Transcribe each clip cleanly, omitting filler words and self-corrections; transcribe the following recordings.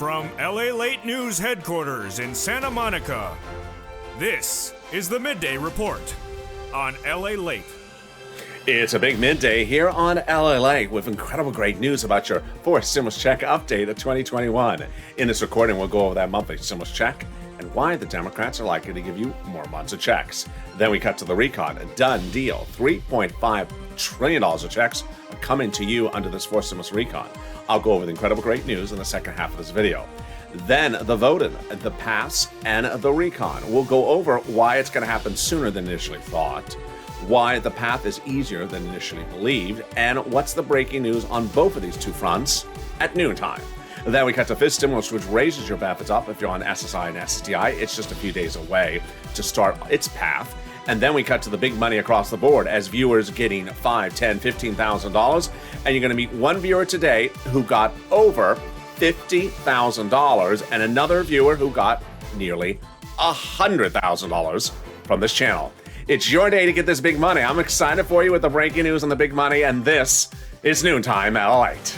From LALATE News headquarters in Santa Monica, this is the Midday Report on LALATE. It's a big midday here on LALATE with incredible great news about your fourth stimulus check update of 2021. In this recording, we'll go over that monthly stimulus check and why the Democrats are likely to give you more months of checks. Then we cut to the recon, a done deal. $3.5 trillion of checks are coming to you under this fourth stimulus recon. I'll go over the incredible great news in the second half of this video. Then the voting, the pass, and the recon. We'll go over why it's going to happen sooner than initially thought, why the path is easier than initially believed, and what's the breaking news on both of these two fronts at noontime. Then we cut to fifth stimulus, which raises your benefits up if you're on SSI and SSDI. It's just a few days away to start its path. And then we cut to the big money across the board as viewers getting $5,000, $10,000, $15,000. And you're going to meet one viewer today who got over $50,000 and another viewer who got nearly $100,000 from this channel. It's your day to get this big money. I'm excited for you with the breaking news on the big money, and this is Noontime at LALATE.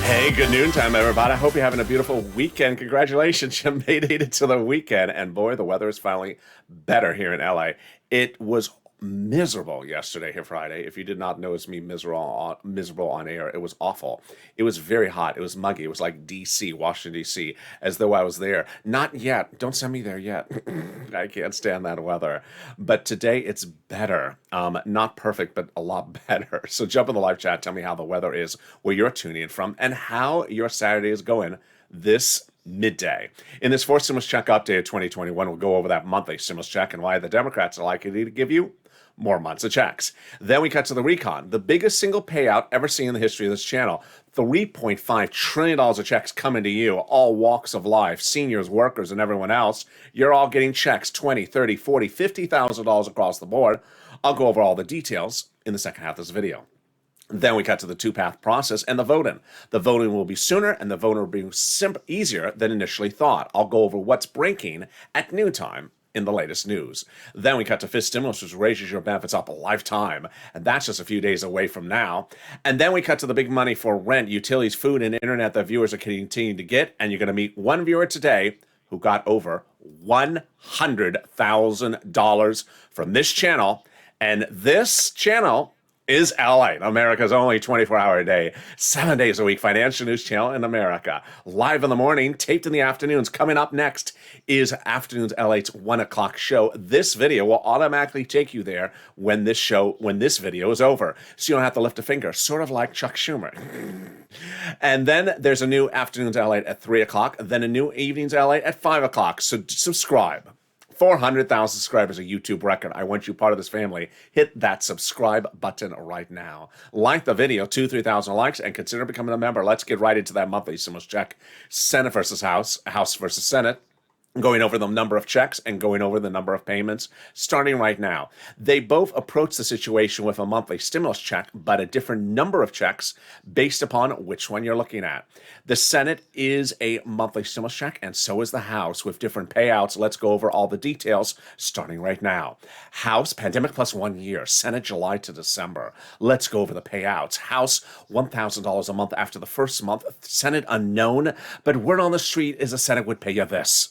Hey, good noontime, everybody. I hope you're having a beautiful weekend. Congratulations, you made it to the weekend. And boy, the weather is finally better here in LA. It was miserable yesterday here Friday. If you did not notice me miserable on air, it was awful. It was very hot. It was muggy. It was like DC, Washington, D.C., as though I was there. Not yet. Don't send me there yet. I can't stand that weather. But today it's better. Not perfect, but a lot better. So jump in the live chat. Tell me how the weather is, where you're tuning in from, and how your Saturday is going this midday. In this fourth stimulus check update of 2021, we'll go over that monthly stimulus check and why the Democrats are likely to give you more months of checks. Then we cut to the recon, the biggest single payout ever seen in the history of this channel. $3.5 trillion of checks coming to you, all walks of life, seniors, workers, and everyone else. You're all getting checks, $20, $30, $40, $50,000 across the board. I'll go over all the details in the second half of this video. Then we cut to the two-path process and the voting. The voting will be sooner and the voting will be easier than initially thought. I'll go over what's breaking at noontime in the latest news. Then we cut to fifth stimulus, which raises your benefits up a lifetime, and that's just a few days away from now. And then we cut to the big money for rent, utilities, food, and internet that viewers are continuing to get, and you're going to meet one viewer today who got over $100,000 from this channel, and this channel is LALATE, America's only 24-hour-a-day, 7 days a week financial news channel in America. Live in the morning, taped in the afternoons. Coming up next is Afternoons LATE's 1 o'clock show. This video will automatically take you there when this video is over, so you don't have to lift a finger, sort of like Chuck Schumer. And then there's a new Afternoons LATE at 3 o'clock, then a new Evenings LATE at 5 o'clock, so subscribe. 400,000 subscribers, a YouTube record. I want you part of this family. Hit that subscribe button right now. Like the video, 3,000 likes, and consider becoming a member. Let's get right into that monthly stimulus check. Senate versus House, House versus Senate. Going over the number of checks and going over the number of payments, starting right now. They both approach the situation with a monthly stimulus check, but a different number of checks based upon which one you're looking at. The Senate is a monthly stimulus check, and so is the House, with different payouts. Let's go over all the details, starting right now. House, pandemic plus 1 year. Senate, July to December. Let's go over the payouts. House, $1,000 a month after the first month. Senate, unknown, but word on the street is the Senate would pay you this.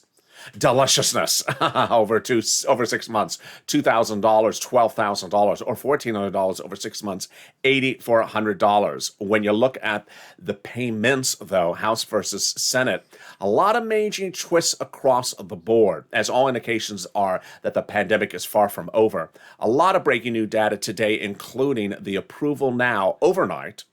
Deliciousness over 6 months, $2,000, $12,000, or $1,400 over 6 months, $8,400. When you look at the payments, though, House versus Senate, a lot of major twists across the board, as all indications are that the pandemic is far from over. A lot of breaking new data today, including the approval now, overnight,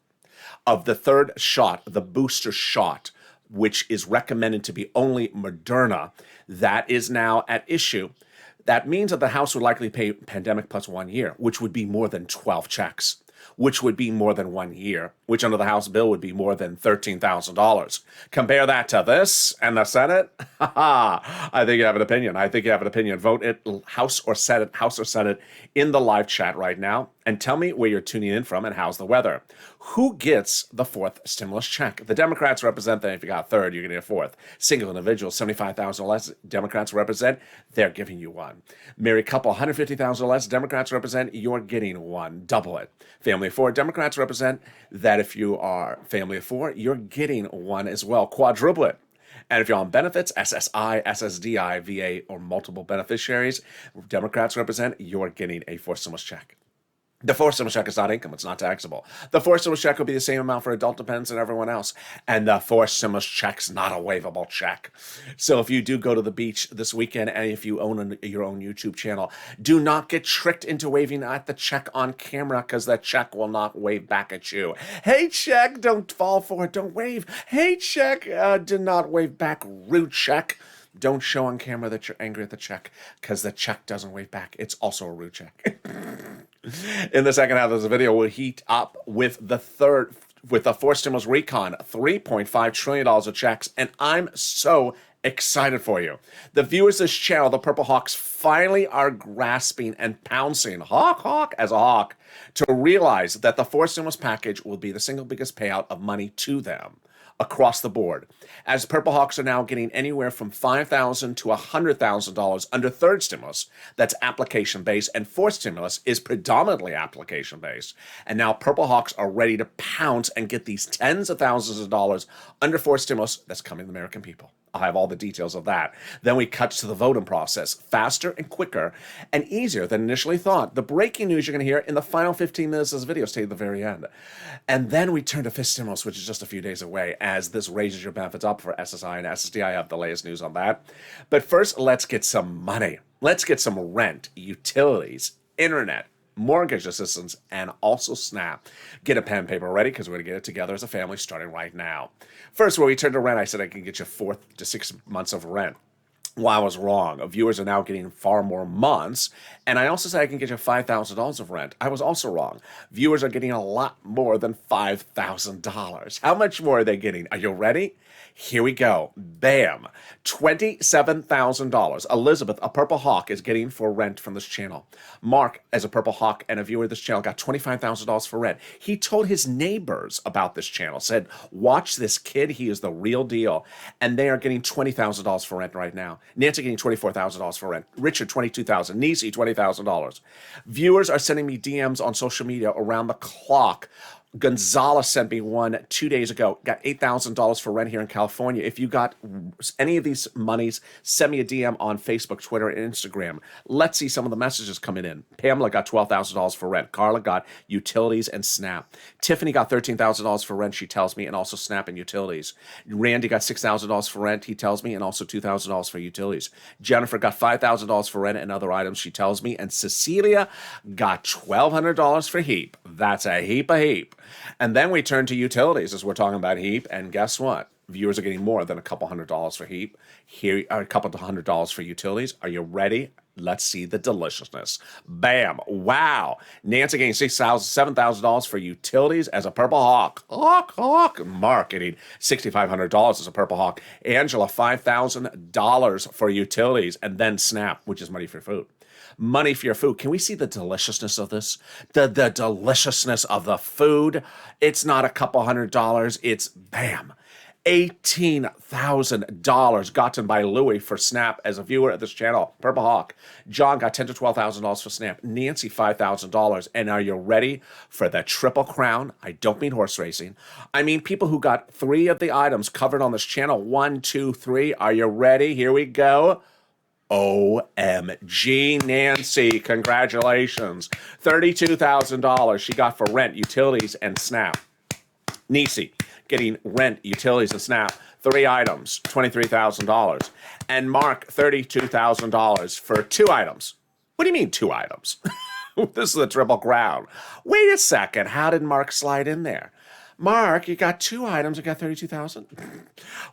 of the third shot, the booster shot, which is recommended to be only Moderna. That is now at issue. That means that the House would likely pay pandemic plus 1 year, which would be more than 12 checks. which would be more than 1 year, which under the House bill would be more than $13,000. Compare that to this and the Senate. I think you have an opinion. I think you have an opinion. Vote it House or Senate in the live chat right now. And tell me where you're tuning in from and how's the weather. Who gets the fourth stimulus check? The Democrats represent that. If you got a third, you're going to get a fourth. Single individual, 75,000 or less, Democrats represent, they're giving you one. Married couple, 150,000 or less, Democrats represent, you're getting one. Double it. Family of four, Democrats represent that if you are family of four, you're getting one as well. Quadruple it. And if you're on benefits, SSI, SSDI, VA, or multiple beneficiaries, Democrats represent, you're getting a fourth stimulus check. The fourth stimulus check is not income. It's not taxable. The fourth stimulus check will be the same amount for adult dependents and everyone else. And the fourth stimulus check's not a waivable check. So if you do go to the beach this weekend and if you own your own YouTube channel, do not get tricked into waving at the check on camera because that check will not wave back at you. Hey, check, don't fall for it. Don't wave. Hey, check, do not wave back. Rude check. Don't show on camera that you're angry at the check because the check doesn't wave back. It's also a rude check. In the second half of this video, we'll heat up with the fourth stimulus recon, $3.5 trillion of checks, and I'm so excited for you. The viewers of this channel, the Purple Hawks, finally are grasping and pouncing, hawk, as a hawk, to realize that the fourth stimulus package will be the single biggest payout of money to them across the board, as Purple Hawks are now getting anywhere from $5,000 to $100,000 under third stimulus. That's application-based, and fourth stimulus is predominantly application-based. And now Purple Hawks are ready to pounce and get these tens of thousands of dollars under fourth stimulus that's coming to the American people. I'll have all the details of that. Then we cut to the voting process, faster and quicker and easier than initially thought. The breaking news you're going to hear in the final 15 minutes of this video. Stay at the very end. And then we turn to fifth stimulus, which is just a few days away, as this raises your benefits up for SSI and SSD. I have the latest news on that. But first, let's get some money. Let's get some rent, utilities, internet, mortgage assistance, and also SNAP. Get a pen and paper ready because we're going to get it together as a family starting right now. First, when we turn to rent, I said I can get you 4 to 6 months of rent. Well, I was wrong. Viewers are now getting far more months. And I also said I can get you $5,000 of rent. I was also wrong. Viewers are getting a lot more than $5,000. How much more are they getting? Are you ready? Here we go. Bam. $27,000. Elizabeth, a Purple Hawk, is getting for rent from this channel. Mark, as a Purple Hawk and a viewer of this channel, got $25,000 for rent. He told his neighbors about this channel, said, watch this kid. He is the real deal. And they are getting $20,000 for rent right now. Nancy getting $24,000 for rent. Richard, $22,000. Nisi, $20,000. Viewers are sending me DMs on social media around the clock. Gonzalez sent me one 2 days ago. Got $8,000 for rent here in California. If you got any of these monies, send me a DM on Facebook, Twitter, and Instagram. Let's see some of the messages coming in. Pamela got $12,000 for rent. Carla got utilities and SNAP. Tiffany got $13,000 for rent, she tells me, and also SNAP and utilities. Randy got $6,000 for rent, he tells me, and also $2,000 for utilities. Jennifer got $5,000 for rent and other items, she tells me. And Cecilia got $1,200 for HEAP. That's a heap of HEAP. And then we turn to utilities as we're talking about HEAP. And guess what? Viewers are getting more than a couple $100 for HEAP. Here are a couple $100 for utilities. Are you ready? Let's see the deliciousness. Bam. Wow. Nancy getting $7,000 for utilities as a Purple Hawk. Hawk. Mark getting $6,500 as a Purple Hawk. Angela, $5,000 for utilities. And then SNAP, which is money for food. Money for your food. Can we see the deliciousness of this? The deliciousness of the food. It's not a couple $100. It's bam. $18,000 gotten by Louie for SNAP as a viewer of this channel. Purple Hawk. John got $10,000 to $12,000 for SNAP. Nancy, $5,000. And are you ready for the triple crown? I don't mean horse racing. I mean people who got 3 of the items covered on this channel. 1, 2, 3. Are you ready? Here we go. OMG, Nancy, congratulations. $32,000 she got for rent, utilities, and SNAP. Nisi getting rent, utilities, and SNAP. 3 items, $23,000. And Mark, $32,000 for 2 items. What do you mean 2 items? This is a triple crown. Wait a second, how did Mark slide in there? Mark, you got 2 items, you got 32,000.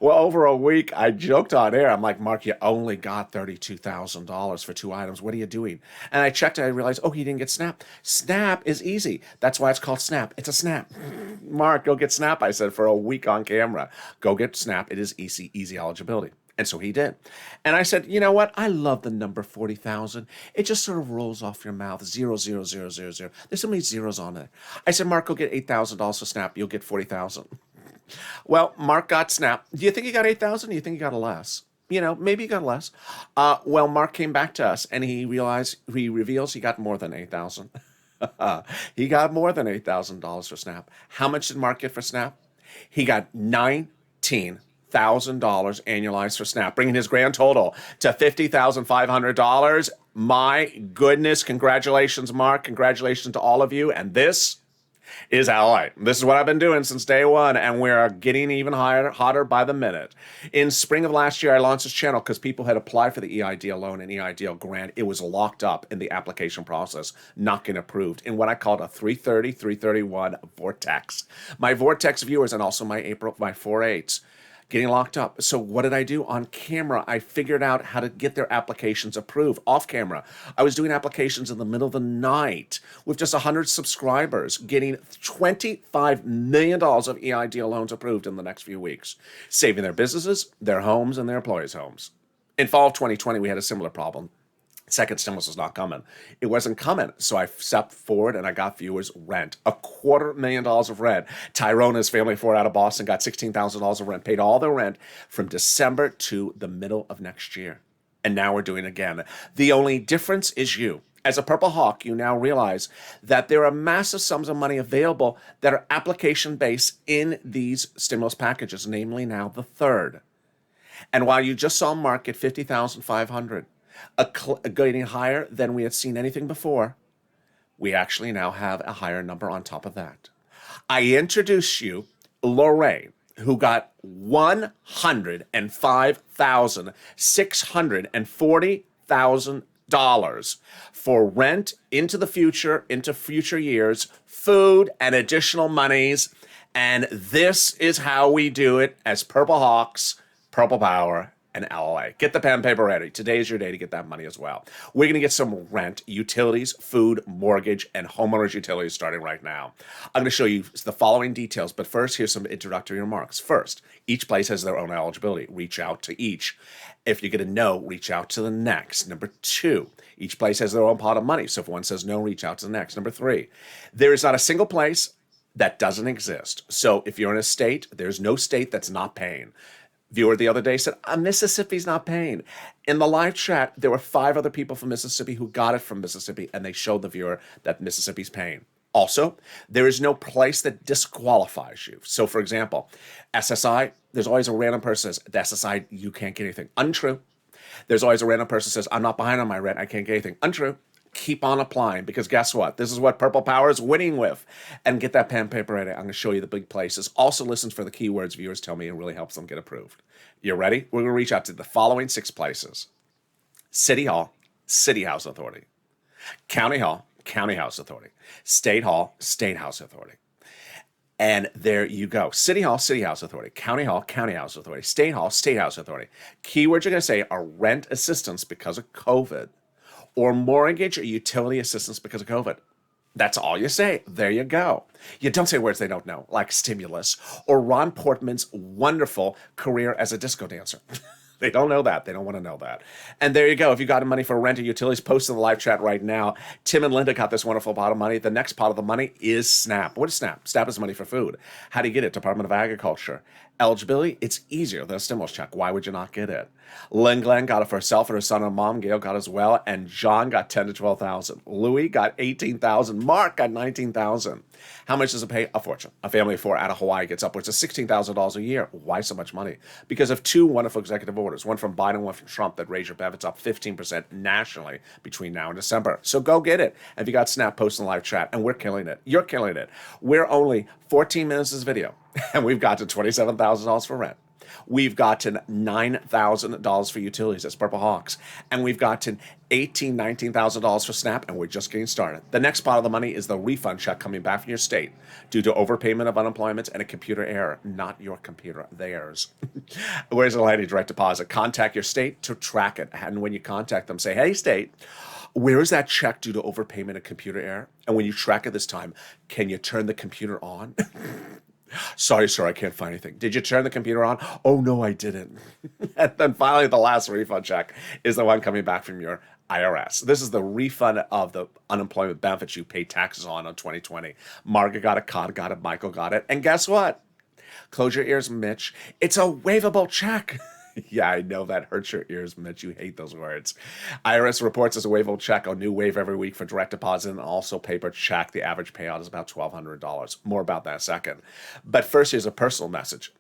Well, over a week, I joked on air. I'm like, Mark, you only got $32,000 for 2 items. What are you doing? And I checked and I realized, oh, he didn't get Snap. Snap is easy. That's why it's called Snap. It's a Snap. Mark, go get Snap, I said, for a week on camera. Go get Snap. It is easy eligibility. And so he did. And I said, you know what? I love the number 40,000. It just sort of rolls off your mouth. 0, 0, 0, 0, 0. There's so many zeros on it. I said, Mark, go get $8,000 for Snap. You'll get 40,000. Well, Mark got Snap. Do you think he got 8,000? Do you think he got a less? You know, maybe he got less. Well, Mark came back to us and he reveals he got more than 8,000. He got more than $8,000 for Snap. How much did Mark get for Snap? He got $19,000 annualized for Snap, bringing his grand total to $50,500. My goodness, congratulations, Mark. Congratulations to all of you. And this is LALATE. This is what I've been doing since day one, and we're getting even hotter by the minute. In spring of last year, I launched this channel because people had applied for the EIDL loan and EIDL grant. It was locked up in the application process, not getting approved, in what I called a 330, 331 vortex. My vortex viewers and also my 4/8s getting locked up. So what did I do? On camera, I figured out how to get their applications approved. Off camera, I was doing applications in the middle of the night with just 100 subscribers, getting $25 million of EIDL loans approved in the next few weeks, saving their businesses, their homes, and their employees' homes. In fall of 2020, we had a similar problem. Second stimulus was not coming. It wasn't coming. So I stepped forward and I got viewers rent. $250,000 of rent. Tyrone and his family of 4 out of Boston got $16,000 of rent, paid all their rent from December to the middle of next year. And now we're doing it again. The only difference is you. As a Purple Hawk, you now realize that there are massive sums of money available that are application-based in these stimulus packages, namely now the third. And while you just saw Mark get $50,500, getting higher than we had seen anything before, we actually now have a higher number on top of that. I introduce you Lorraine, who got $105,640,000 for rent into the future, into future years, food and additional monies. And this is how we do it as Purple Hawks, Purple Power, and LALATE. Get the pen and paper ready. Today is your day to get that money as well. We're going to get some rent, utilities, food, mortgage, and homeowners utilities starting right now. I'm going to show you the following details, but first, here's some introductory remarks. First, each place has their own eligibility. Reach out to each. If you get a no, reach out to the next. Number 2, each place has their own pot of money. So if one says no, reach out to the next. Number 3, there is not a single place that doesn't exist. So if you're in a state, there's no state that's not paying. Viewer the other day said, Mississippi's not paying. In the live chat, there were 5 other people from Mississippi who got it from Mississippi, and they showed the viewer that Mississippi's paying. Also, there is no place that disqualifies you. So, for example, SSI, there's always a random person who says, the SSI, you can't get anything. Untrue. There's always a random person who says, I'm not behind on my rent, I can't get anything. Untrue. Keep on applying, because guess what? This is what Purple Power is winning with. And get that pen and paper ready. I'm going to show you the big places. Also listen for the keywords viewers tell me. It really helps them get approved. You ready? We're going to reach out to the following 6 places. City Hall, City House Authority. County Hall, County House Authority. State Hall, State House Authority. And there you go. City Hall, City House Authority. County Hall, County House Authority. State Hall, State House Authority. Keywords you're going to say are rent assistance because of COVID, or mortgage or utility assistance because of COVID. That's all you say. There you go. You don't say words they don't know, like stimulus or Ron Portman's wonderful career as a disco dancer. They don't know that. They don't want to know that. And there you go. If you got money for rent or utilities, post in the live chat right now. Tim and Linda got this wonderful pot of money. The next pot of the money is SNAP. What is SNAP? SNAP is money for food. How do you get it? Department of Agriculture. Eligibility, it's easier than a stimulus check. Why would you not get it? Lynn Glenn got it for herself and her son and mom. Gail got it as well. And John got 10 to 12,000. Louis got 18,000. Mark got 19,000. How much does it pay? A fortune. A family of 4 out of Hawaii gets upwards of $16,000 a year. Why so much money? Because of 2 wonderful executive orders, one from Biden, one from Trump, that raise your benefits up 15% nationally between now and December. So go get it. If you got SNAP, post in the live chat. And we're killing it. You're killing it. We're only 14 minutes of this video, and we've got to $27,000 for rent. We've gotten $9,000 for utilities. That's Purple Hawks. And we've gotten $19,000 for SNAP, and we're just getting started. The next pot of the money is the refund check coming back from your state due to overpayment of unemployment and a computer error. Not your computer, theirs. Where's the LALATE direct deposit? Contact your state to track it. And when you contact them, say, hey, state, where is that check due to overpayment and computer error? And when you track it this time, can you turn the computer on? Sorry, sir, I can't find anything. Did you turn the computer on? Oh, no, I didn't. And then finally, the last refund check is the one coming back from your IRS. This is the refund of the unemployment benefits you paid taxes on 2020. Margaret got it, Cod got it, Michael got it. And guess what? Close your ears, Mitch. It's a waivable check. Yeah, I know that hurts your ears, Mitch. You hate those words. IRS reports as a waivable check, a new waive every week for direct deposit and also paper check. The average payout is about $1,200. More about that in a second. But first, here's a personal message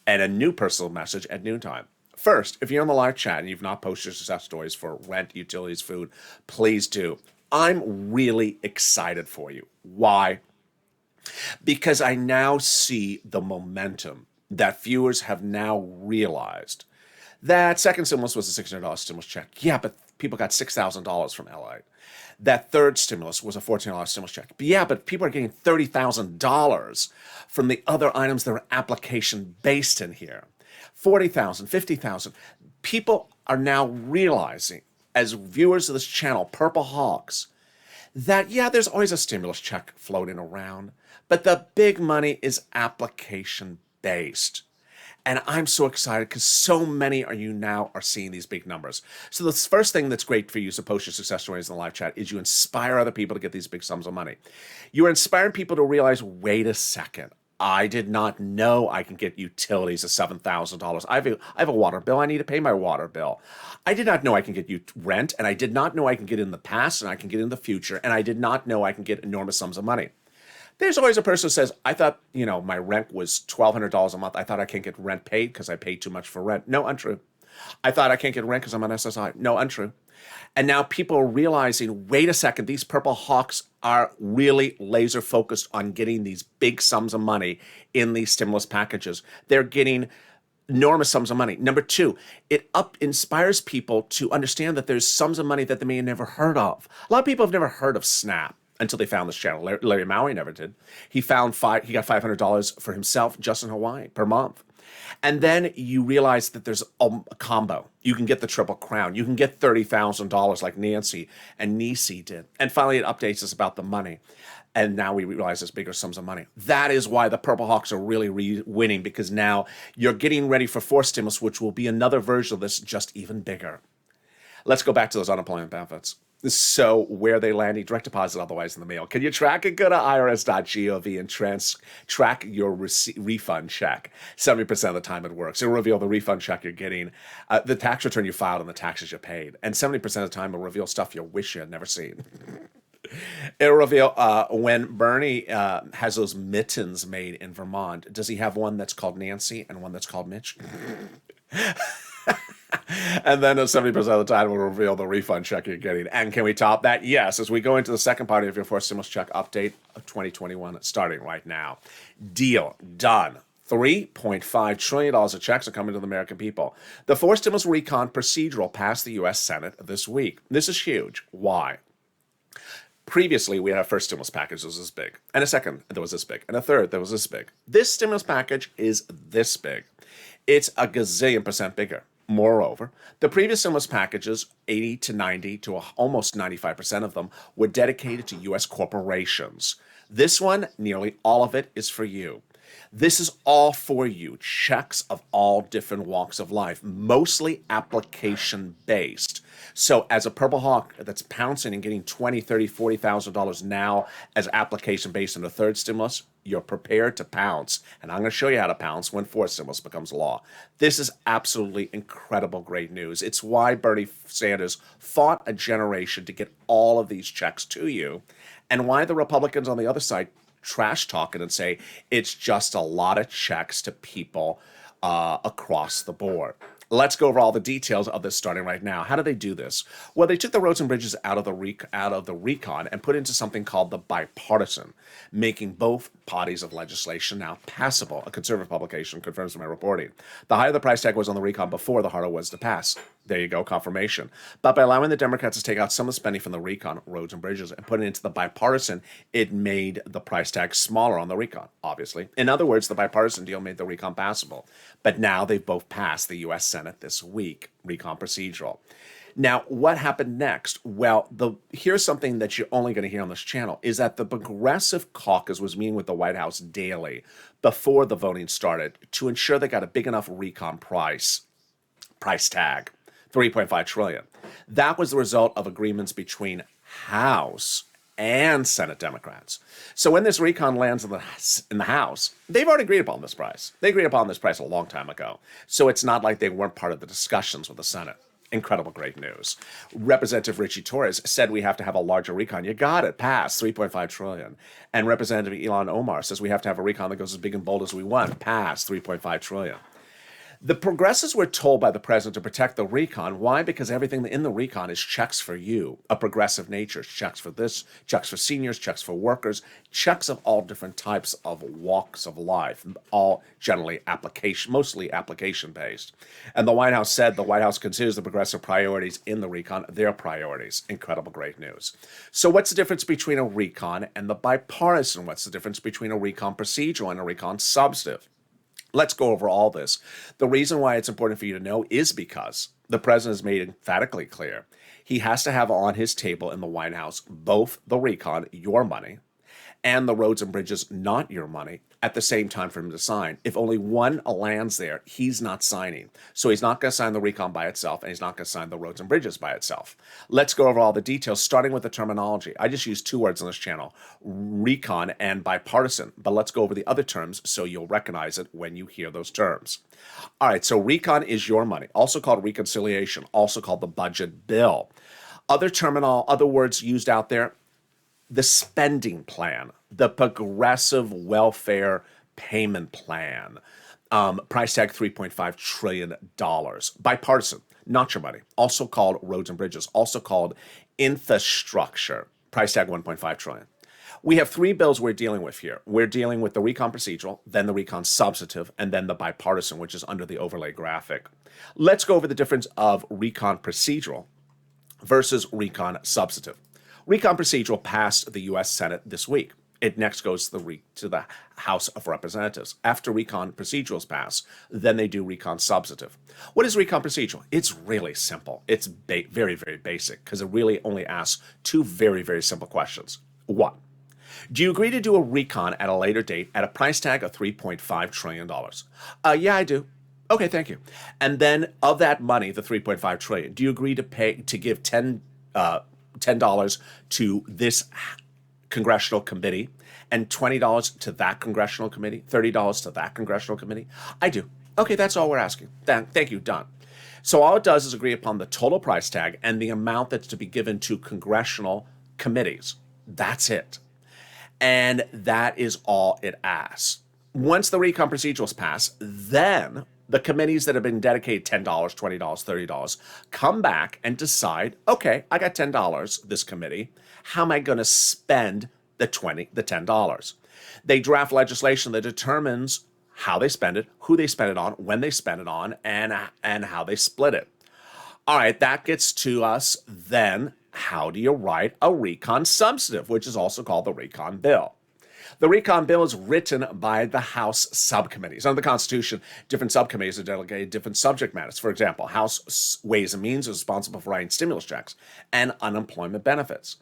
and a new personal message at noontime. First, if you're on the live chat and you've not posted success stories for rent, utilities, food, please do. I'm really excited for you. Why? Because I now see the momentum that viewers have now realized. That second stimulus was a $600 stimulus check. Yeah, but people got $6,000 from LA. That third stimulus was a $14 stimulus check. But yeah, but people are getting $30,000 from the other items that are application-based in here. $40,000, $50,000. People are now realizing, as viewers of this channel, Purple Hawks, that, yeah, there's always a stimulus check floating around, but the big money is application-based. And I'm so excited because so many of you now are seeing these big numbers. So the first thing that's great for you to post your success stories in the live chat is you inspire other people to get these big sums of money. You're inspiring people to realize, wait a second, I did not know I can get utilities of $7,000. I have a water bill. I need to pay my water bill. I did not know I can get you rent, and I did not know I can get in the past, and I can get in the future, and I did not know I can get enormous sums of money. There's always a person who says, I thought, my rent was $1,200 a month. I thought I can't get rent paid because I paid too much for rent. No, untrue. I thought I can't get rent because I'm on SSI. No, untrue. And now people are realizing, wait a second, these Purple Hawks are really laser focused on getting these big sums of money in these stimulus packages. They're getting enormous sums of money. Number two, it inspires people to understand that there's sums of money that they may have never heard of. A lot of people have never heard of SNAP until they found this channel. Larry Maui never did. He got $500 for himself just in Hawaii per month. And then you realize that there's a combo. You can get the Triple Crown. You can get $30,000 like Nancy and Nisi did. And finally, it updates us about the money. And now we realize there's bigger sums of money. That is why the Purple Hawks are really winning, because now you're getting ready for fourth stimulus, which will be another version of this, just even bigger. Let's go back to those unemployment benefits. So where they landing, direct deposit, otherwise in the mail. Can you track it? Go to irs.gov and track your refund check. 70% of the time it works. It'll reveal the refund check you're getting, the tax return you filed, and the taxes you paid. And 70% of the time it'll reveal stuff you wish you had never seen. It'll reveal when Bernie has those mittens made in Vermont, does he have one that's called Nancy and one that's called Mitch? And then 70% of the time will reveal the refund check you're getting. And can we top that? Yes, as we go into the second part of your fourth stimulus check update of 2021, starting right now. Deal done. $3.5 trillion of checks are coming to the American people. The fourth stimulus recon procedural passed the U.S. Senate this week. This is huge. Why? Previously, we had our first stimulus package that was this big, and a second that was this big, and a third that was this big. This stimulus package is this big. It's a gazillion percent bigger. Moreover, the previous stimulus packages, 80 to 90 to almost 95% of them, were dedicated to U.S. corporations. This one, nearly all of it, is for you. This is all for you. Checks of all different walks of life, mostly application-based. So as a Purple Hawk that's pouncing and getting $20,000, $30,000, $40,000 now as application-based in the third stimulus, you're prepared to pounce. And I'm going to show you how to pounce when fourth stimulus becomes law. This is absolutely incredible, great news. It's why Bernie Sanders fought a generation to get all of these checks to you, and why the Republicans on the other side trash talking and say it's just a lot of checks to people across the board. Let's go over all the details of this starting right now. How do they do this? Well, they took the roads and bridges out of the recon and put into something called the bipartisan, making both bodies of legislation now passable. A conservative publication confirms my reporting. The higher the price tag was on the recon before, the harder it was to pass. There you go, confirmation. But by allowing the Democrats to take out some of the spending from the recon, roads and bridges, and put it into the bipartisan, it made the price tag smaller on the recon, obviously. In other words, the bipartisan deal made the recon passable. But now they've both passed the U.S. Senate this week, recon procedural. Now, what happened next? Well, here's something that you're only going to hear on this channel, is that the Progressive Caucus was meeting with the White House daily before the voting started to ensure they got a big enough recon price tag, $3.5 trillion. That was the result of agreements between House and Senate Democrats. So when this recon lands in the House, they've already agreed upon this price. They agreed upon this price a long time ago. So it's not like they weren't part of the discussions with the Senate. Incredible, great news. Representative Richie Torres said we have to have a larger recon. You got it, pass, $3.5 trillion. And Representative Ilhan Omar says we have to have a recon that goes as big and bold as we want, pass, $3.5 trillion. The progressives were told by the president to protect the recon. Why? Because everything in the recon is checks for you, a progressive nature. Checks for this, checks for seniors, checks for workers, checks of all different types of walks of life, all generally mostly application-based. And the White House said the White House considers the progressive priorities in the recon their priorities. Incredible, great news. So what's the difference between a recon and the bipartisan? What's the difference between a recon procedural and a recon substantive? Let's go over all this. The reason why it's important for you to know is because the president has made emphatically clear he has to have on his table in the White House both the recon, your money, and the roads and bridges, not your money, at the same time for him to sign. If only one lands there, he's not signing. So he's not going to sign the recon by itself, and he's not going to sign the roads and bridges by itself. Let's go over all the details, starting with the terminology. I just use two words on this channel, recon and bipartisan, but let's go over the other terms so you'll recognize it when you hear those terms. All right, so recon is your money, also called reconciliation, also called the budget bill. Other words used out there, the spending plan, the progressive welfare payment plan, price tag $3.5 trillion. Bipartisan, not your money, also called roads and bridges, also called infrastructure, price tag $1.5 trillion. We have three bills we're dealing with here. We're dealing with the recon procedural, then the recon substantive, and then the bipartisan, which is under the overlay graphic. Let's go over the difference of recon procedural versus recon substantive. Recon procedural passed the U.S. Senate this week. It next goes to the House of Representatives. After recon procedurals pass, then they do recon substantive. What is recon procedural? It's really simple. It's very, very basic because it really only asks two very, very simple questions. One, do you agree to do a recon at a later date at a price tag of $3.5 trillion? Yeah, I do. Okay, thank you. And then of that money, the $3.5 trillion, do you agree to give $10 to this congressional committee and $20 to that congressional committee, $30 to that congressional committee? I do. Okay, that's all we're asking. Thank you, done. So all it does is agree upon the total price tag and the amount that's to be given to congressional committees. That's it. And that is all it asks. Once the recon procedurals pass, then the committees that have been dedicated $10, $20, $30 come back and decide, okay, I got $10, this committee. How am I going to spend the $10? They draft legislation that determines how they spend it, who they spend it on, when they spend it on, and how they split it. All right, that gets to us then. How do you write a recon substantive, which is also called the recon bill? The recon bill is written by the House subcommittees. Under the Constitution, different subcommittees are delegated different subject matters. For example, House Ways and Means is responsible for writing stimulus checks and unemployment benefits.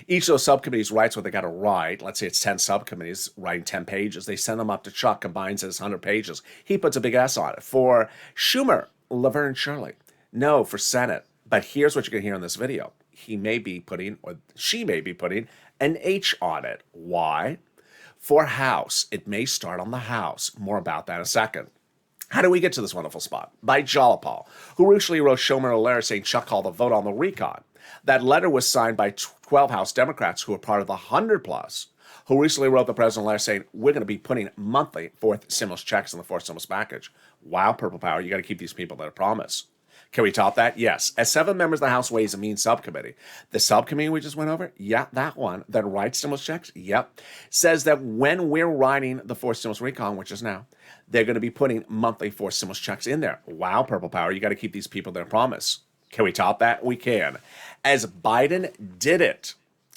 Each of those subcommittees writes what they got to write. Let's say it's 10 subcommittees writing 10 pages. They send them up to Chuck, combines it as 100 pages. He puts a big S on it. For Schumer, Laverne Shirley. No, for Senate. But here's what you're going to hear in this video. He may be putting, or she may be putting, an H on it. Why? For House, it may start on the House. More about that in a second. How do we get to this wonderful spot? By Jalapal, who originally wrote Schumer a letter saying Chuck called the vote on the recon. That letter was signed by 12 House Democrats who were part of the 100 plus who recently wrote the president a letter saying, we're going to be putting monthly fourth stimulus checks in the fourth stimulus package. Wow, Purple Power, you got to keep these people to their promise. Can we top that? Yes. As 7 members of the House Ways and Means Subcommittee, the subcommittee we just went over, yeah, that one, that writes stimulus checks, yep, says that when we're writing the fourth stimulus recon, which is now, they're going to be putting monthly fourth stimulus checks in there. Wow, Purple Power, you got to keep these people to their promise. Can we top that? We can. As Biden did it.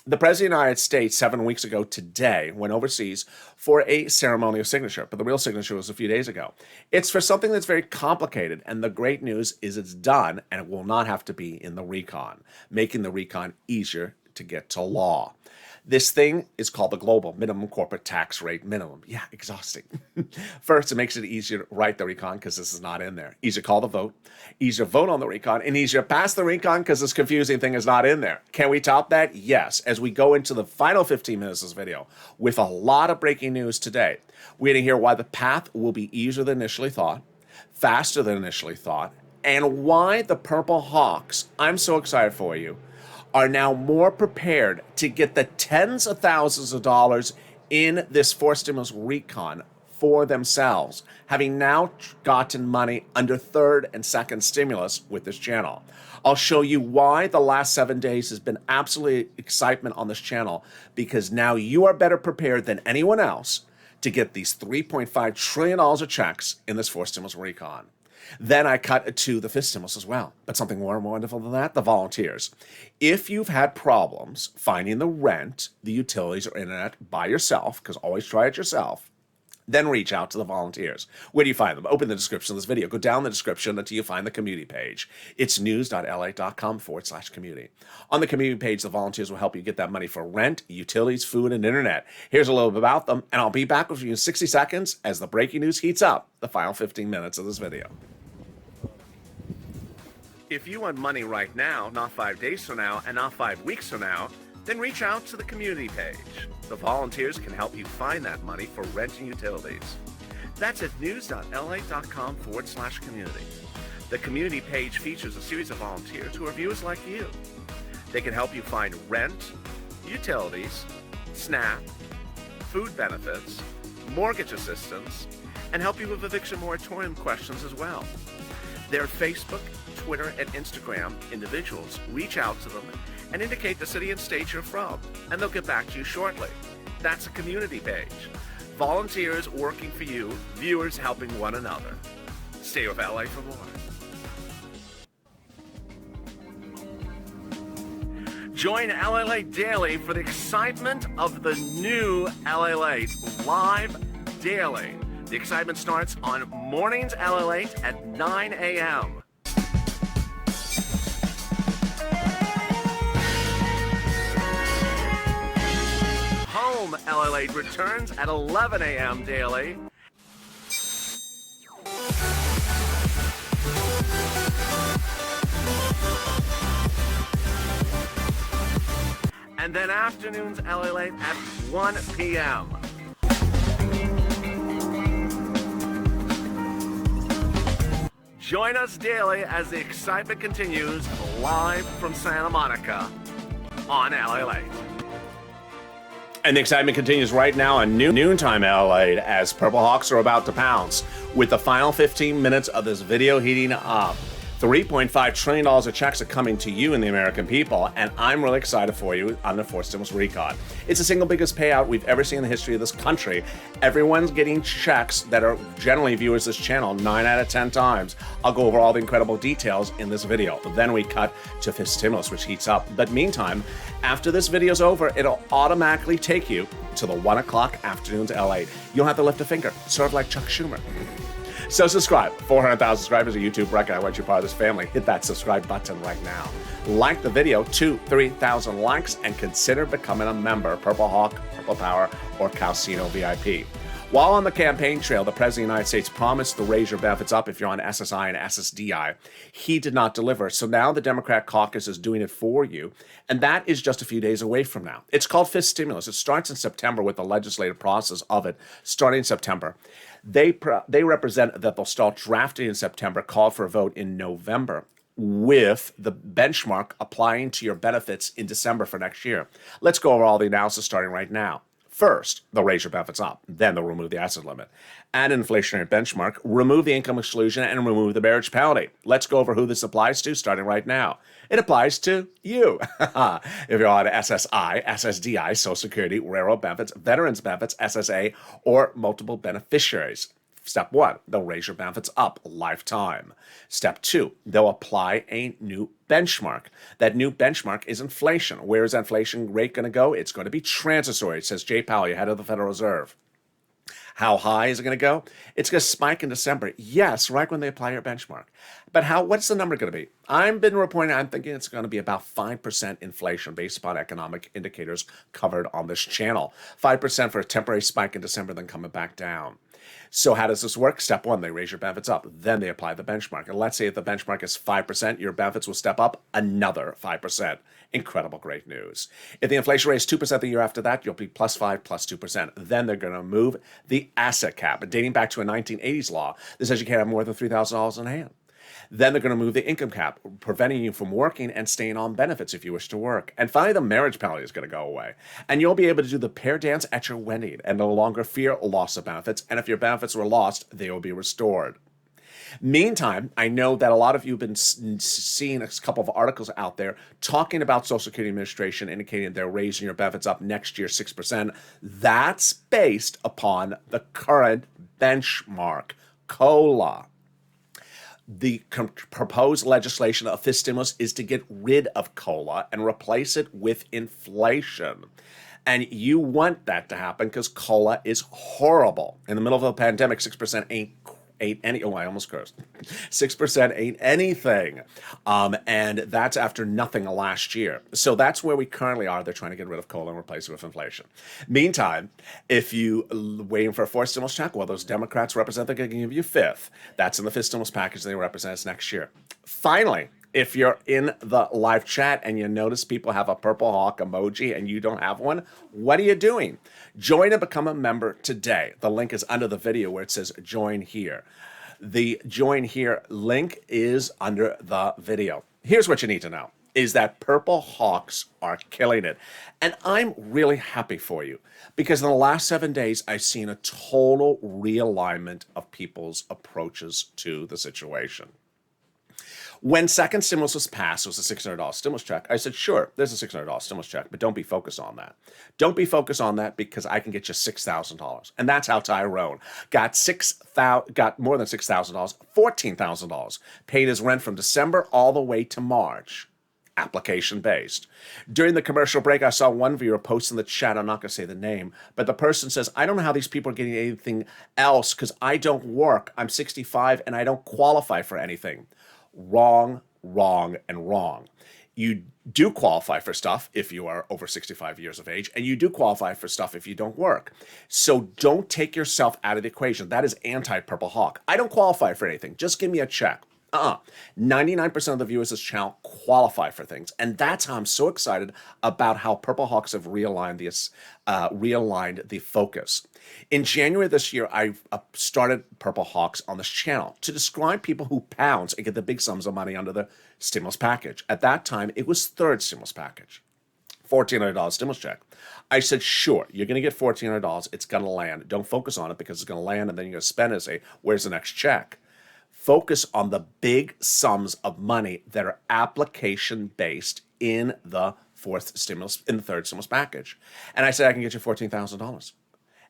The President of the United States 7 weeks ago today went overseas for a ceremonial signature, but the real signature was a few days ago. It's for something that's very complicated, and the great news is it's done, and it will not have to be in the recon, making the recon easier to get to law. This thing is called the Global Minimum Corporate Tax Rate Minimum. Yeah, exhausting. First, it makes it easier to write the recon because this is not in there. Easier to call the vote, easier to vote on the recon, and easier to pass the recon because this confusing thing is not in there. Can we top that? Yes. As we go into the final 15 minutes of this video with a lot of breaking news today, we're going to hear why the path will be easier than initially thought, faster than initially thought, and why the Purple Hawks, I'm so excited for you, are now more prepared to get the tens of thousands of dollars in this fourth stimulus recon for themselves, having now gotten money under third and second stimulus with this channel. I'll show you why the last 7 days has been absolute excitement on this channel, because now you are better prepared than anyone else to get these $3.5 trillion of checks in this fourth stimulus recon. Then I cut to the fifth stimulus as well. But something more wonderful than that, the volunteers. If you've had problems finding the rent, the utilities, or internet by yourself, because always try it yourself, then reach out to the volunteers. Where do you find them? Open the description of this video. Go down the description until you find the community page. It's news.la.com/community. On the community page, the volunteers will help you get that money for rent, utilities, food, and internet. Here's a little bit about them, and I'll be back with you in 60 seconds as the breaking news heats up the final 15 minutes of this video. If you want money right now, not 5 days from now, and not 5 weeks from now, then reach out to the community page. The volunteers can help you find that money for rent and utilities. That's at news.la.com/community. The community page features a series of volunteers who are viewers like you. They can help you find rent, utilities, SNAP, food benefits, mortgage assistance, and help you with eviction moratorium questions as well. Their Facebook, Twitter, and Instagram individuals reach out to them and indicate the city and state you're from, and they'll get back to you shortly. That's a community page. Volunteers working for you, viewers helping one another. Stay with LA for more. Join LALATE Daily for the excitement of the new LALATE live daily. The excitement starts on mornings LALATE at 9 a.m. Home LALATE returns at 11 a.m. daily. And then afternoons LALATE at 1 p.m. Join us daily as the excitement continues live from Santa Monica on LALATE. And the excitement continues right now on noontime LALATE as Purple Hawks are about to pounce with the final 15 minutes of this video heating up. $3.5 trillion of checks are coming to you and the American people, and I'm really excited for you on the fourth stimulus recon. It's the single biggest payout we've ever seen in the history of this country. Everyone's getting checks that are generally viewers this channel 9 out of 10 times. I'll go over all the incredible details in this video. Then we cut to fifth stimulus, which heats up. But meantime, after this video's over, it'll automatically take you to the 1 o'clock afternoons LA. You don't have to lift a finger, sort of like Chuck Schumer. So subscribe. 400,000 subscribers on YouTube. I want you part of this family. Hit that subscribe button right now. Like the video, 3,000 likes, and consider becoming a member. Purple Hawk, Purple Power, or Calcino VIP. While on the campaign trail, the President of the United States promised to raise your benefits up if you're on SSI and SSDI. He did not deliver. So now the Democrat caucus is doing it for you. And that is just a few days away from now. It's called fifth stimulus. It starts in September with the legislative process of it starting in September. They represent that they'll start drafting in September, call for a vote in November, with the benchmark applying to your benefits in December for next year. Let's go over all the analysis starting right now. First, they'll raise your benefits up. Then they'll remove the asset limit. Add an inflationary benchmark, remove the income exclusion, and remove the marriage penalty. Let's go over who this applies to starting right now. It applies to you. If you're on SSI, SSDI, Social Security, Railroad benefits, Veterans benefits, SSA, or multiple beneficiaries. Step 1, they'll raise your benefits up lifetime. Step 2, they'll apply a new benchmark. That new benchmark is inflation. Where is that inflation rate going to go? It's going to be transitory, says Jay Powell, head of the Federal Reserve. How high is it going to go? It's going to spike in December. Yes, right when they apply your benchmark. But what's the number going to be? I'm thinking it's going to be about 5% inflation based upon economic indicators covered on this channel. 5% for a temporary spike in December, then coming back down. So how does this work? Step 1, they raise your benefits up. Then they apply the benchmark. And let's say if the benchmark is 5%, your benefits will step up another 5%. Incredible, great news. If the inflation rate is 2% the year after that, you'll be plus 5, plus 2%. Then they're going to move the asset cap. Dating back to a 1980s law that says you can't have more than $3,000 in hand. Then they're going to move the income cap, preventing you from working and staying on benefits if you wish to work. And finally, the marriage penalty is going to go away. And you'll be able to do the pair dance at your wedding and no longer fear loss of benefits. And if your benefits were lost, they will be restored. Meantime, I know that a lot of you have been seeing a couple of articles out there talking about Social Security Administration indicating they're raising your benefits up next year 6%. That's based upon the current benchmark, COLA. The proposed legislation of this stimulus is to get rid of COLA and replace it with inflation. And you want that to happen because COLA is horrible. In the middle of a pandemic, 6% ain't any, oh, I almost cursed. 6% ain't anything. And that's after nothing last year. So that's where we currently are. They're trying to get rid of COLA and replace it with inflation. Meantime, if you waiting for a fourth stimulus check, well, those Democrats represent, they're going to give you fifth. That's in the fifth stimulus package they represent us next year. Finally, if you're in the live chat and you notice people have a purple hawk emoji and you don't have one, what are you doing? Join and become a member today. The link is under the video where it says join here. The join here link is under the video. Here's what you need to know is that purple hawks are killing it. And I'm really happy for you because in the last 7 days, I've seen a total realignment of people's approaches to the situation. When second stimulus was passed, it was a $600 stimulus check. I said, sure, there's a $600 stimulus check, but don't be focused on that. Don't be focused on that because I can get you $6,000. And that's how Tyrone got more than $6,000, $14,000, paid his rent from December all the way to March. Application based. During the commercial break, I saw one viewer post in the chat, I'm not going to say the name, but the person says, I don't know how these people are getting anything else because I don't work. I'm 65 and I don't qualify for anything. Wrong, wrong, and wrong. You do qualify for stuff if you are over 65 years of age, and you do qualify for stuff if you don't work. So don't take yourself out of the equation. That is anti-Purple Hawk. I don't qualify for anything. Just give me a check. 99% of the viewers of this channel qualify for things. And that's how I'm so excited about how Purple Hawks have realigned the focus. In January this year, I started Purple Hawks on this channel to describe people who pounce and get the big sums of money under the stimulus package. At that time, it was third stimulus package. $1,400 stimulus check. I said, sure, you're going to get $1,400. It's going to land. Don't focus on it because it's going to land and then you're going to spend it and say, where's the next check? Focus on the big sums of money that are application based in the third stimulus package. And I said, I can get you $14,000.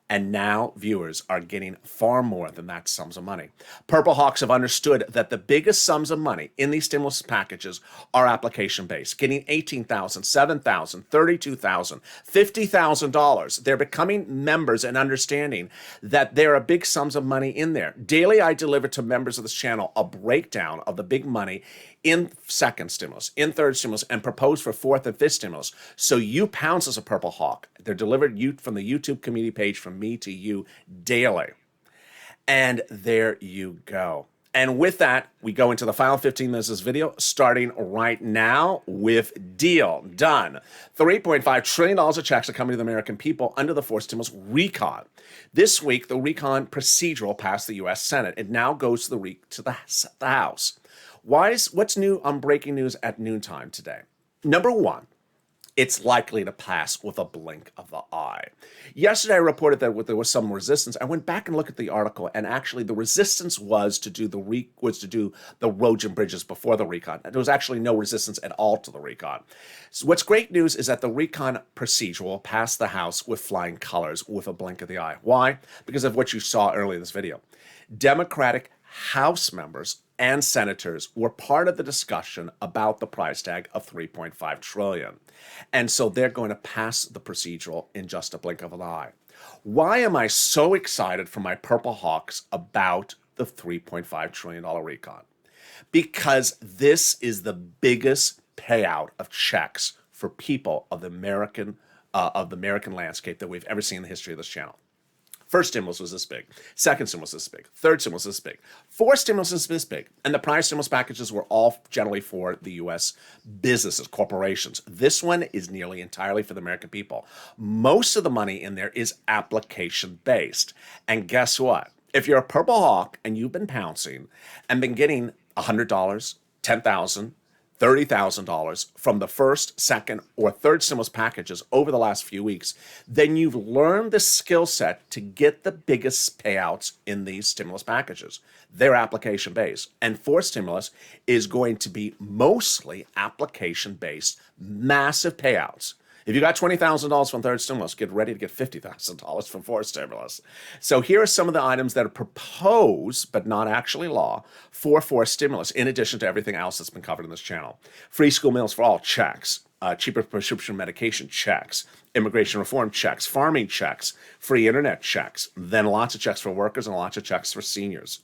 And now viewers are getting far more than that sums of money. Purple Hawks have understood that the biggest sums of money in these stimulus packages are application-based, getting $18,000, $7,000, $32,000, $50,000. They're becoming members and understanding that there are big sums of money in there. Daily, I deliver to members of this channel a breakdown of the big money in second stimulus, in third stimulus, and propose for fourth and fifth stimulus. So you pounce as a Purple Hawk. They're delivered from the YouTube community page from me to you daily. And there you go. And with that, we go into the final 15 minutes of this video, starting right now with deal done. $3.5 trillion of checks are coming to the American people under the fourth stimulus recon. This week, the recon procedural passed the U.S. Senate. It now goes to the House. What's new on breaking news at noontime today? Number one, it's likely to pass with a blink of the eye. Yesterday, I reported that there was some resistance. I went back and looked at the article, and actually, the resistance was to do the roads and bridges before the recon. There was actually no resistance at all to the recon. So what's great news is that the recon procedural passed the House with flying colors with a blink of the eye. Why? Because of what you saw earlier in this video. Democratic House members and senators were part of the discussion about the price tag of $3.5 trillion. And so they're going to pass the procedural in just a blink of an eye. Why am I so excited for my Purple Hawks about the $3.5 trillion recon? Because this is the biggest payout of checks for people of the American landscape that we've ever seen in the history of this channel. First stimulus was this big. Second stimulus was this big. Third stimulus was this big. Fourth stimulus was this big. And the prior stimulus packages were all generally for the U.S. businesses, corporations. This one is nearly entirely for the American people. Most of the money in there is application-based. And guess what? If you're a Purple Hawk and you've been pouncing and been getting $100, $10,000, $30,000 from the first, second, or third stimulus packages over the last few weeks, then you've learned the skill set to get the biggest payouts in these stimulus packages. They're application-based. And fourth stimulus is going to be mostly application-based, massive payouts. If you got $20,000 from third stimulus, get ready to get $50,000 from fourth stimulus. So here are some of the items that are proposed, but not actually law, for fourth stimulus, in addition to everything else that's been covered in this channel. Free school meals for all, checks. Cheaper prescription medication, checks. Immigration reform, checks. Farming, checks. Free internet, checks. Then lots of checks for workers and lots of checks for seniors.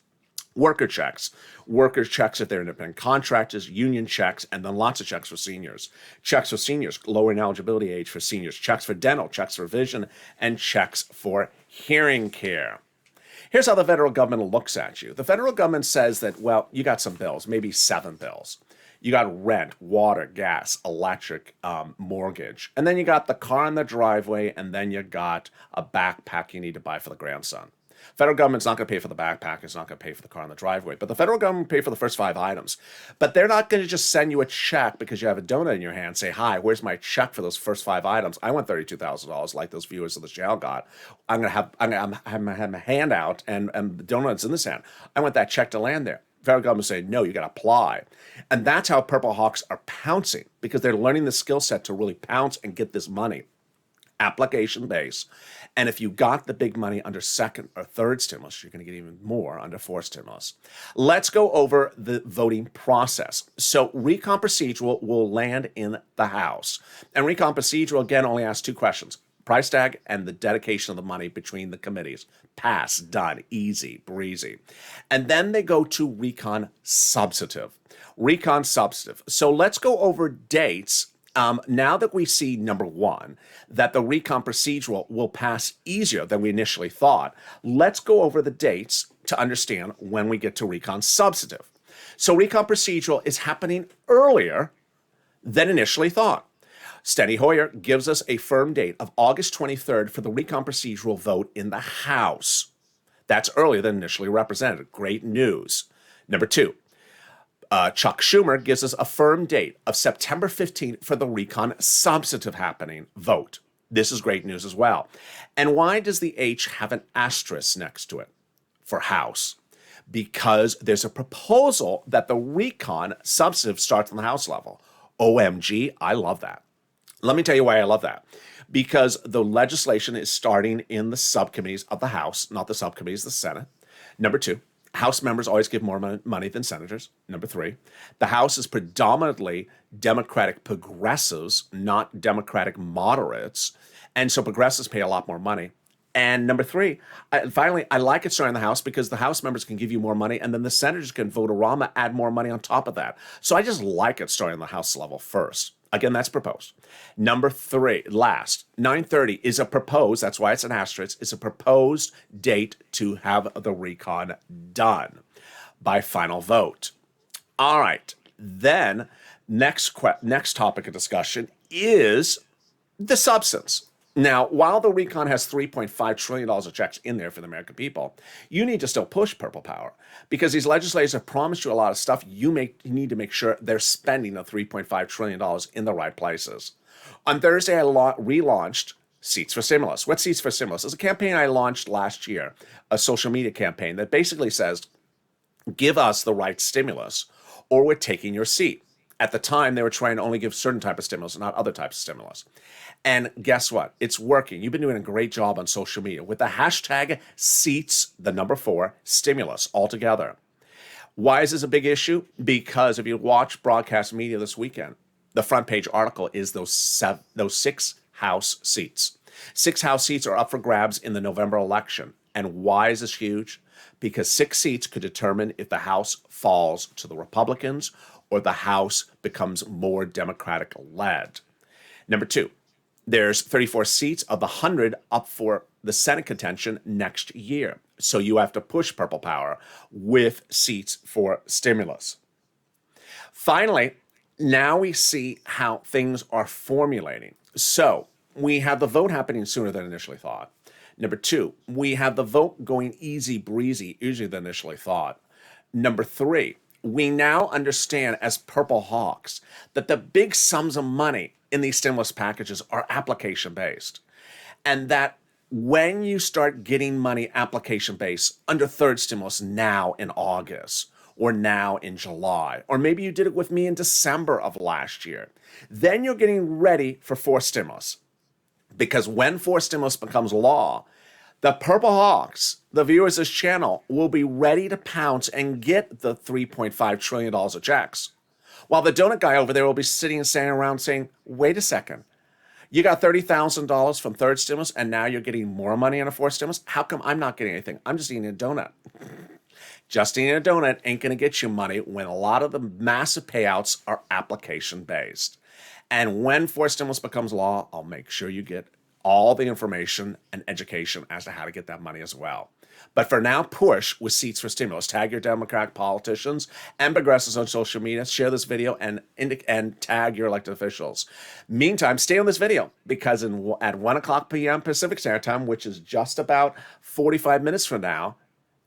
Worker checks if they're independent contractors, union checks, and then lots of checks for seniors. Checks for seniors, lowering eligibility age for seniors, checks for dental, checks for vision, and checks for hearing care. Here's how the federal government looks at you. The federal government says that, well, you got some bills, maybe 7 bills. You got rent, water, gas, electric, mortgage. And then you got the car in the driveway, and then you got a backpack you need to buy for the grandson. Federal government's not going to pay for the backpack. It's not going to pay for the car in the driveway. But the federal government will pay for the first 5 items. But they're not going to just send you a check because you have a donut in your hand and say, hi, where's my check for those first 5 items? I want $32,000 like those viewers of the channel got. I'm going to have my hand out and the donut's in this hand. I want that check to land there. Federal government say, no, you got to apply. And that's how Purple Hawks are pouncing, because they're learning the skill set to really pounce and get this money. Application base. And if you got the big money under second or third stimulus, you're going to get even more under fourth stimulus. Let's go over the voting process. So recon procedural will land in the House. And recon procedural, again, only asks 2 questions. Price tag and the dedication of the money between the committees. Pass, done, easy, breezy. And then they go to recon substantive. Recon substantive. So let's go over dates. Now that we see, number 1, that the recon procedural will pass easier than we initially thought, let's go over the dates to understand when we get to recon substantive. So recon procedural is happening earlier than initially thought. Steny Hoyer gives us a firm date of August 23rd for the recon procedural vote in the House. That's earlier than initially represented. Great news. Number 2. Chuck Schumer gives us a firm date of September 15th for the recon substantive happening vote. This is great news as well. And why does the H have an asterisk next to it for House? Because there's a proposal that the recon substantive starts on the House level. OMG, I love that. Let me tell you why I love that. Because the legislation is starting in the subcommittees of the House, not the subcommittees of the Senate. Number 2. House members always give more money than senators. Number 3, the House is predominantly Democratic progressives, not Democratic moderates. And so progressives pay a lot more money. And number 3, finally, I like it starting in the House because the House members can give you more money and then the senators can vote-a-rama, add more money on top of that. So I just like it starting on the House level first. Again, that's proposed. Number 3, last, 9:30 is a proposed, that's why it's an asterisk, is a proposed date to have the recon done by final vote. All right, then next topic of discussion is the substance. Now, while the recon has $3.5 trillion of checks in there for the American people, you need to still push purple power because these legislators have promised you a lot of stuff. You need to make sure they're spending the $3.5 trillion in the right places. On Thursday, I relaunched Seats for Stimulus. What's Seats for Stimulus? It's a campaign I launched last year, a social media campaign that basically says, give us the right stimulus or we're taking your seat. At the time, they were trying to only give certain type of stimulus, not other types of stimulus. And guess what? It's working. You've been doing a great job on social media with the hashtag seats, the number 4, stimulus altogether. Why is this a big issue? Because if you watch broadcast media this weekend, the front page article is those 6 House seats. 6 House seats are up for grabs in the November election. And why is this huge? Because 6 seats could determine if the House falls to the Republicans or the House becomes more Democratic-led. Number 2, there's 34 seats of the 100 up for the Senate contention next year. So you have to push purple power with seats for stimulus. Finally, now we see how things are formulating. So we have the vote happening sooner than initially thought. Number 2, we have the vote going easy breezy, easier than initially thought. Number 3, we now understand as Purple Hawks that the big sums of money in these stimulus packages are application-based. And that when you start getting money application-based under third stimulus now in August, or now in July, or maybe you did it with me in December of last year, then you're getting ready for fourth stimulus. Because when fourth stimulus becomes law, the Purple Hawks, the viewers of this channel, will be ready to pounce and get the $3.5 trillion of checks. While the donut guy over there will be sitting and standing around saying, wait a second, you got $30,000 from third stimulus and now you're getting more money on a fourth stimulus? How come I'm not getting anything? I'm just eating a donut. Just eating a donut ain't going to get you money when a lot of the massive payouts are application-based. And when fourth stimulus becomes law, I'll make sure you get all the information and education as to how to get that money as well. But for now, push with Seats for Stimulus. Tag your Democratic politicians and progressives on social media. Share this video and tag your elected officials. Meantime, stay on this video because at 1 o'clock p.m. Pacific Standard Time, which is just about 45 minutes from now,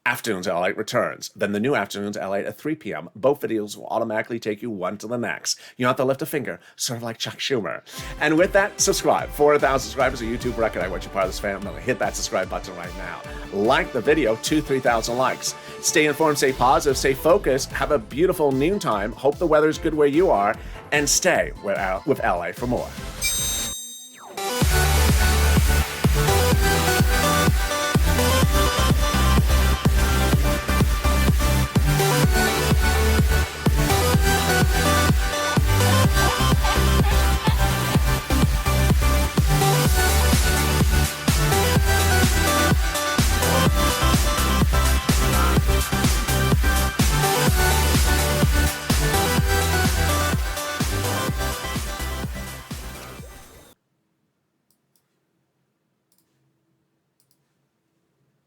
Afternoons LALATE returns. Then the new Afternoons LALATE at 3 p.m. Both videos will automatically take you one to the next. You don't have to lift a finger, sort of like Chuck Schumer. And with that, subscribe. 400,000 subscribers on YouTube record. I want you part of this family. Hit that subscribe button right now. Like the video, 2,000-3,000 likes. Stay informed, stay positive, stay focused. Have a beautiful noontime. Hope the weather's good where you are. And stay with LA for more.